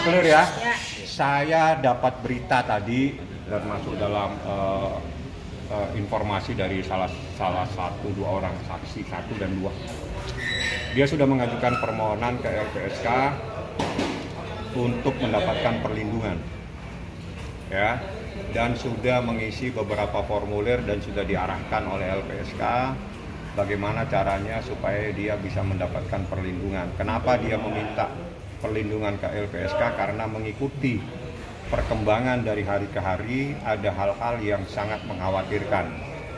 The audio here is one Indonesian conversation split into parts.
Clear ya? Ya. Saya dapat berita tadi dan masuk dalam informasi dari salah satu dua orang saksi, 1 dan 2. Dia sudah mengajukan permohonan ke LPSK untuk mendapatkan perlindungan, ya, dan sudah mengisi beberapa formulir dan sudah diarahkan oleh LPSK bagaimana caranya supaya dia bisa mendapatkan perlindungan. Kenapa dia meminta perlindungan ke LPSK? Karena mengikuti perkembangan dari hari ke hari ada hal-hal yang sangat mengkhawatirkan,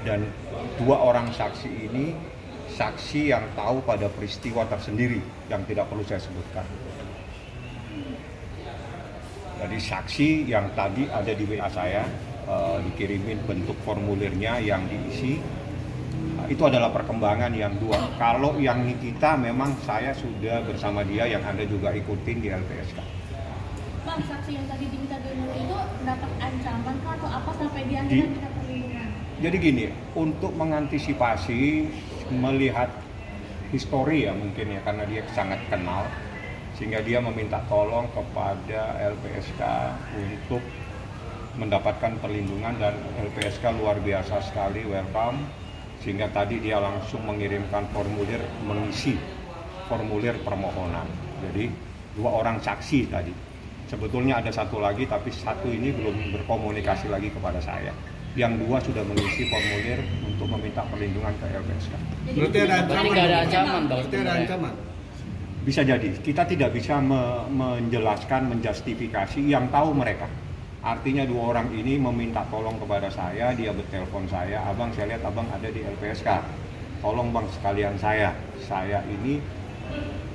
dan 2 orang saksi ini saksi yang tahu pada peristiwa tersendiri yang tidak perlu saya sebutkan. Jadi saksi yang tadi ada di WA saya, dikirimin bentuk formulirnya yang diisi, itu adalah perkembangan yang 2. Kalau yang Nikita memang saya sudah bersama dia yang Anda juga ikutin di LPSK. Bang, saksi yang tadi diminta demo itu dapat ancaman atau apa sampai dia akhirnya minta perlindungan? Jadi gini, untuk mengantisipasi, melihat histori ya mungkin ya, karena dia sangat kenal, sehingga dia meminta tolong kepada LPSK untuk mendapatkan perlindungan, dan LPSK luar biasa sekali welcome, sehingga tadi dia langsung mengirimkan formulir, mengisi formulir permohonan. Jadi 2 orang saksi tadi. Sebetulnya ada 1 lagi, tapi 1 ini belum berkomunikasi lagi kepada saya. Yang 2 sudah mengisi formulir untuk meminta perlindungan ke LPSK. Berarti ada ancaman. Berarti ada ancaman, Berarti ada ancaman. Bisa jadi, kita tidak bisa menjelaskan, menjustifikasi, yang tahu mereka. Artinya 2 orang ini meminta tolong kepada saya, dia bertelepon saya, "Abang, saya lihat abang ada di LPSK. Tolong bang, sekalian saya ini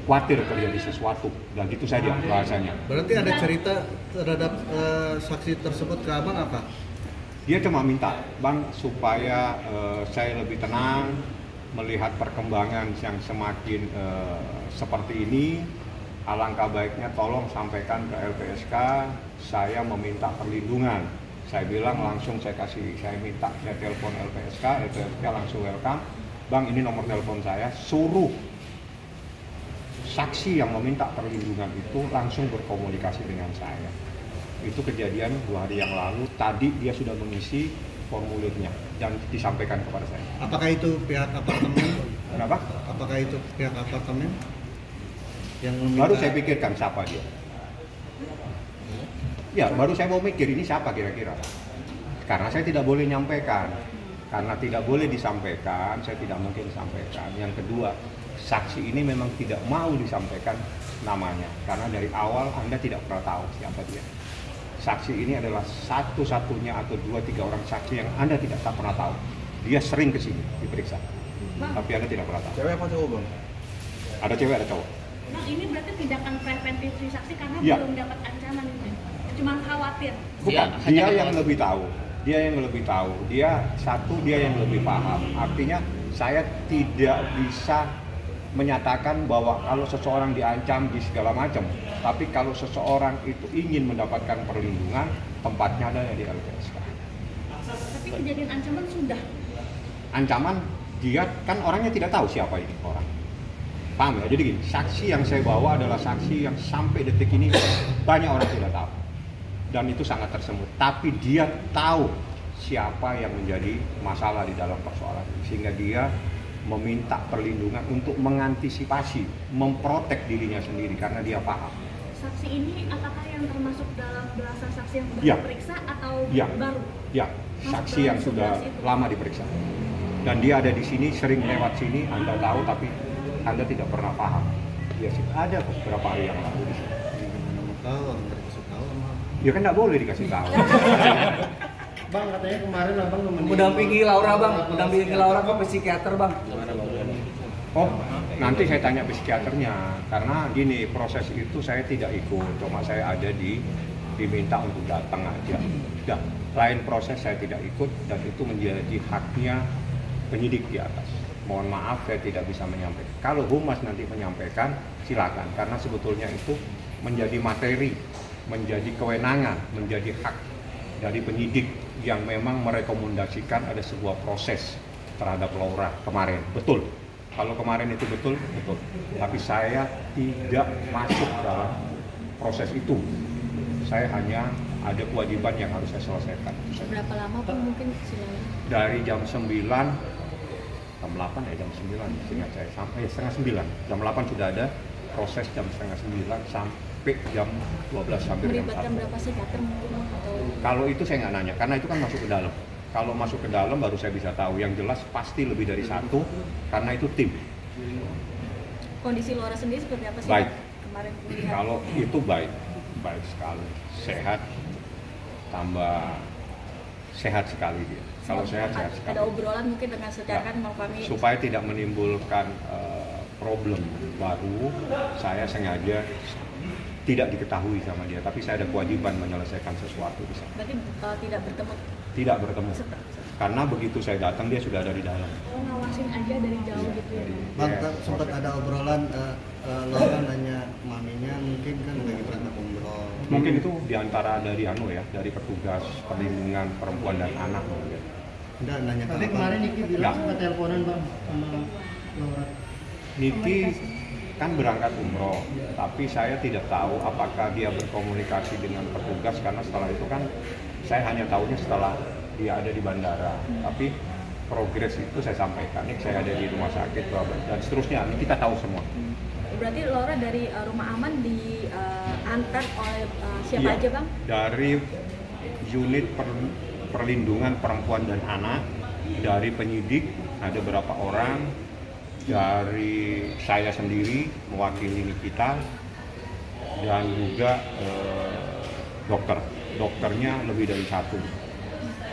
khawatir terjadi sesuatu." Dan itu saja bahasanya. Berarti ada cerita terhadap saksi tersebut ke abang apa? Dia cuma minta, "Bang, supaya saya lebih tenang melihat perkembangan yang semakin seperti ini, alangkah baiknya tolong sampaikan ke LPSK, saya meminta perlindungan." Saya bilang langsung, saya telepon LPSK langsung welcome, "Bang, ini nomor telepon saya, suruh saksi yang meminta perlindungan itu langsung berkomunikasi dengan saya." Itu kejadian 2 hari yang lalu, tadi dia sudah mengisi formulirnya dan disampaikan kepada saya. Apakah itu pihak apartemen? Kenapa? Apakah itu pihak apartemen yang meminta? Baru saya pikirkan siapa dia. Ya, baru saya mau mikir ini siapa kira-kira. Karena saya tidak boleh nyampaikan. Karena tidak boleh disampaikan, saya tidak mungkin sampaikan. Yang kedua, saksi ini memang tidak mau disampaikan namanya. Karena dari awal Anda tidak pernah tahu siapa dia. Saksi ini adalah satu-satunya atau 2-3 orang saksi yang Anda tidak pernah tahu. Dia sering ke sini diperiksa, tapi Anda tidak pernah tahu. Cewek apa cowok, Bang? Ada cewek, ada cowok. Bang, ini berarti tindakan preventif si saksi karena Ya. belum dapat ancaman itu. Cuma khawatir. Bukan, Dia dia hanya yang lebih tahu. Dia yang lebih tahu. Dia yang lebih paham. Artinya saya tidak bisa menyatakan bahwa kalau seseorang diancam di segala macam, tapi kalau seseorang itu ingin mendapatkan perlindungan, tempatnya ada di LPSK. Tapi kejadian ancaman sudah. Ancaman, dia kan orangnya tidak tahu siapa ini orang. Paham ya? Jadi gini, saksi yang saya bawa adalah saksi yang sampai detik ini banyak orang tidak tahu. Dan itu sangat tersembunyi. Tapi dia tahu siapa yang menjadi masalah di dalam persoalan ini. Sehingga dia meminta perlindungan untuk mengantisipasi, memprotek dirinya sendiri karena dia paham. Saksi ini apakah yang termasuk dalam belasan saksi yang Ya. diperiksa atau Ya. baru? Ya, saksi yang sudah lama diperiksa. Dan dia ada di sini, sering lewat sini, Anda tahu, tapi Anda tidak pernah paham. Dia sih ada beberapa hari yang lalu di sini. Tahu, nggak dikasih tahu sama. Ya kan nggak boleh dikasih tahu. Bang, katanya kemarin abang Mendampingi Laura, Bang. Mendampingi Laura ke psikiater, Bang. Oh, nanti saya tanya psikiaternya. Karena gini, proses itu saya tidak ikut. Cuma saya ada diminta untuk datang aja. Dan lain proses saya tidak ikut, dan itu menjadi haknya penyidik di atas. Mohon maaf, saya tidak bisa menyampaikan. Kalau Humas nanti menyampaikan, silakan. Karena sebetulnya itu menjadi materi, menjadi kewenangan, menjadi hak dari penyidik yang memang merekomendasikan ada sebuah proses terhadap Laura kemarin. Betul. Kalau kemarin itu betul, betul. Tapi saya tidak masuk dalam proses itu. Saya hanya ada kewajiban yang harus saya selesaikan. Berapa lama Pak mungkin silakan? Dari jam 9, jam 8 ya, jam 9 seingat saya, sampai setengah 9. Jam 8 sudah ada proses, jam setengah 9 sampai jam 12 sampai jam 1. Melibatkan berapa psikiater mungkin atau? Kalau itu saya nggak nanya, karena itu kan masuk ke dalam. Kalau masuk ke dalam baru saya bisa tahu. Yang jelas pasti lebih dari satu, karena itu tim. Kondisi Laura sendiri seperti apa sih? Baik. Kemarin melihat. Kalau itu baik, baik sekali, sehat, tambah sehat sekali dia. Kalau sehat sekali. Ada obrolan mungkin dengan secara kan Bang Fahmi. Supaya tidak menimbulkan problem baru, saya sengaja tidak diketahui sama dia, tapi saya ada kewajiban menyelesaikan sesuatu di sana. Berarti tidak bertemu? Tidak bertemu. Karena begitu saya datang dia sudah ada di dalam. Oh, ngawasin aja dari jauh gitu ya? Bang, Ya, sempat ada obrolan, Laura nanya maminya mungkin kan lagi berangkat umroh. Mungkin itu diantara dari dari petugas perlindungan perempuan dan anak. Enggak nanya ke Tapi abang. kemarin Niki Ya. bilang sempat teleponan Bang sama Laura. Niki kan berangkat umroh, tapi saya tidak tahu apakah dia berkomunikasi dengan petugas, karena setelah itu kan saya hanya tahunya setelah dia ada di bandara. Tapi progres itu saya sampaikan, nih saya ada di rumah sakit dan seterusnya, ini kita tahu semua. Berarti Laura dari rumah aman diantar oleh siapa Iya, aja Bang? dari unit perlindungan perempuan dan anak, dari penyidik ada berapa orang, dari saya sendiri mewakili Nikita, dan juga dokternya lebih dari satu.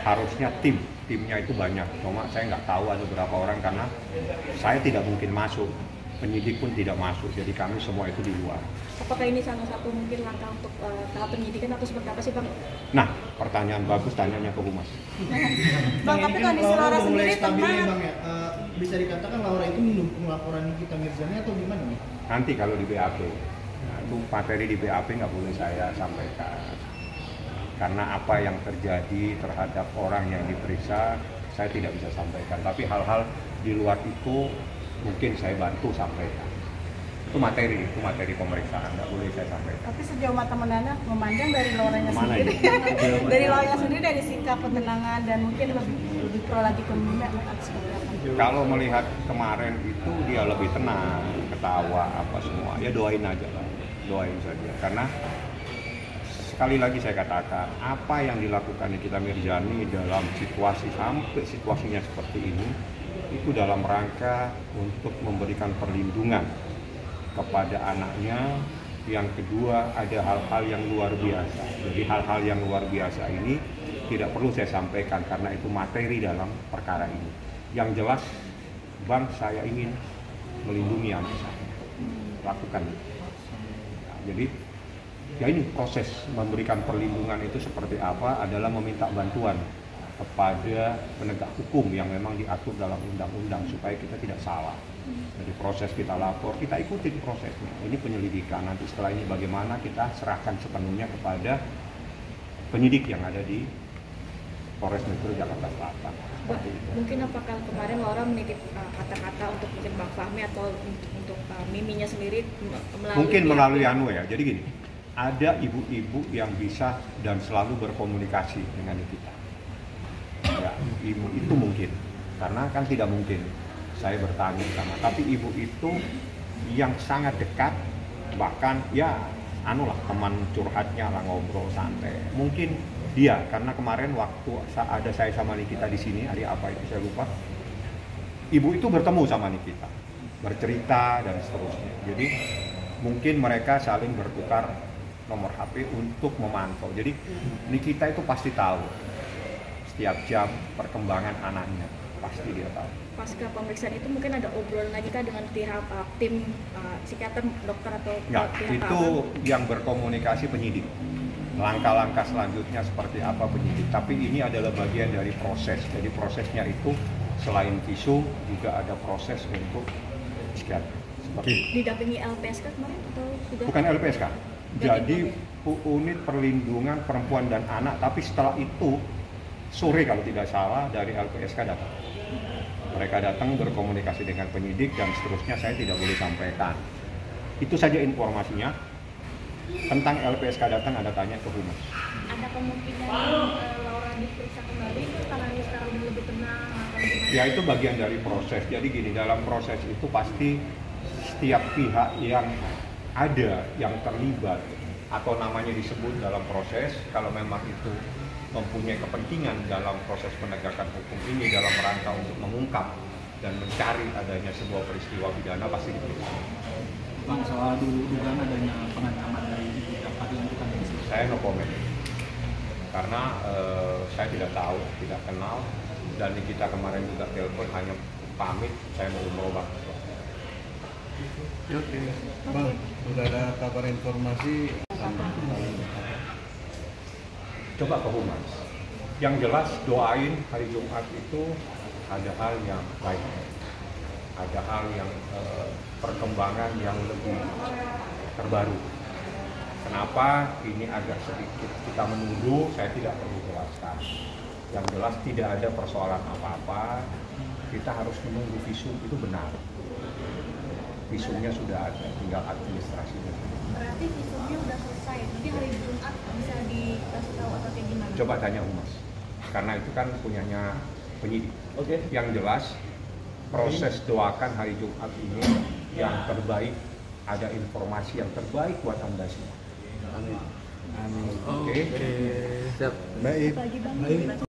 Harusnya timnya itu banyak, cuma saya nggak tahu ada berapa orang karena saya tidak mungkin masuk, penyidik pun tidak masuk, jadi kami semua itu di luar. Apakah ini salah satu mungkin langkah untuk tahap penyidikan atau seperti apa sih Bang? Nah, pertanyaan bagus, tanyanya ke Humas. Bang, tapi ini kan kondisi Laura Laura udah mulai sendiri stabil nih tenang. Bang ya. Bisa dikatakan Laura itu mendukung laporan Nikita Mirzani atau gimana nih? Nanti kalau di BAP, nah, itu materi di BAP nggak boleh saya sampaikan. Karena apa yang terjadi terhadap orang yang diperiksa, saya tidak bisa sampaikan. Tapi hal-hal di luar itu mungkin saya bantu sampaikan. Itu materi pemeriksaan, nggak boleh saya sampaikan. Tapi sejauh mata mendadak memandang dari Lauranya Kemana sendiri, ini? dari Lauranya sendiri, dari sikap ketenangan dan mungkin lebih pro lagi ke Mimba atau seperti apa? Kalau melihat kemarin itu dia lebih tenang, ketawa apa semua, ya doain aja lah, doain saja. Karena sekali lagi saya katakan, apa yang dilakukan Nikita Mirzani dalam situasinya seperti ini, itu dalam rangka untuk memberikan perlindungan kepada anaknya. Yang kedua, ada hal-hal yang luar biasa. Jadi hal-hal yang luar biasa ini tidak perlu saya sampaikan karena itu materi dalam perkara ini. Yang jelas, Bang, saya ingin melindungi anak saya. Lakukan itu. Nah, jadi ya ini proses memberikan perlindungan itu seperti apa adalah meminta bantuan kepada penegak hukum yang memang diatur dalam undang-undang supaya kita tidak salah. Jadi proses kita lapor, kita ikutin prosesnya. Ini penyelidikan, nanti setelah ini bagaimana kita serahkan sepenuhnya kepada penyidik yang ada di Polres Metro Jakarta Selatan. Seperti itu. Mungkin apakah kemarin Laura menitip kata-kata untuk mungkin Bang Fahmi atau untuk Miminya sendiri melalui Mungkin pihak- melalui ya. Jadi gini, ada ibu-ibu yang bisa dan selalu berkomunikasi dengan kita. Ya, ibu itu mungkin, karena kan tidak mungkin saya bertanya sama, tapi ibu itu yang sangat dekat, bahkan ya teman curhatnya lah, ngobrol santai. Mungkin dia, karena kemarin waktu ada saya sama Nikita di sini, hari apa itu saya lupa, ibu itu bertemu sama Nikita, bercerita dan seterusnya. Jadi mungkin mereka saling bertukar nomor HP untuk memantau. Jadi Nikita itu pasti tahu setiap jam perkembangan anaknya, pasti dia tahu. Pasca pemeriksaan itu mungkin ada obrolan lagi kah dengan pihak tim psikiater, dokter atau Enggak, pihak itu yang berkomunikasi penyidik. Langkah-langkah selanjutnya seperti apa penyidik. Tapi ini adalah bagian dari proses. Jadi prosesnya itu selain visum juga ada proses untuk psikiater. Seperti itu. didampingi LPSK kemarin atau sudah? Bukan LPSK. Jadi unit perlindungan perempuan dan anak. Tapi setelah itu sore kalau tidak salah dari LPSK datang. Mereka datang berkomunikasi dengan penyidik dan seterusnya saya tidak boleh sampaikan. Itu saja informasinya. Tentang LPSK datang ada tanya ke Humas. Ada kemungkinan Laura diperiksa kembali karena dia sekarang udah lebih tenang atau gimana? Ya itu bagian dari proses. Jadi gini, dalam proses itu pasti setiap pihak yang ada yang terlibat atau namanya disebut dalam proses, kalau memang itu mempunyai kepentingan dalam proses penegakan hukum ini dalam rangka untuk mengungkap dan mencari adanya sebuah peristiwa pidana pasti diperiksa. Bang, soal dulu dugaan adanya pengancaman dari panggilan kita ini. Saya no comment karena saya tidak tahu, tidak kenal, dan kita kemarin juga telepon hanya pamit saya mau umroh Bang. Oke. Bang, udah ada kabar informasi Coba ke Humas. Yang jelas doain hari Jumat itu ada hal yang baik, ada hal yang perkembangan yang lebih terbaru. Kenapa ini agak sedikit kita menuduh, saya tidak perlu jelaskan. Yang jelas tidak ada persoalan apa-apa, kita harus menunggu visum itu benar. Visumnya sudah ada, tinggal administrasinya. Berarti visumnya udah selesai, jadi hari Jumat bisa dikasih tahu atau kayak gimana? Coba tanya Humas, karena itu kan punyanya penyidik. Oke. Yang jelas proses doakan hari Jumat ini yang terbaik, ada informasi yang terbaik buat Anda semua. Amin. Oke. Siap. Baik. Bagi Bang.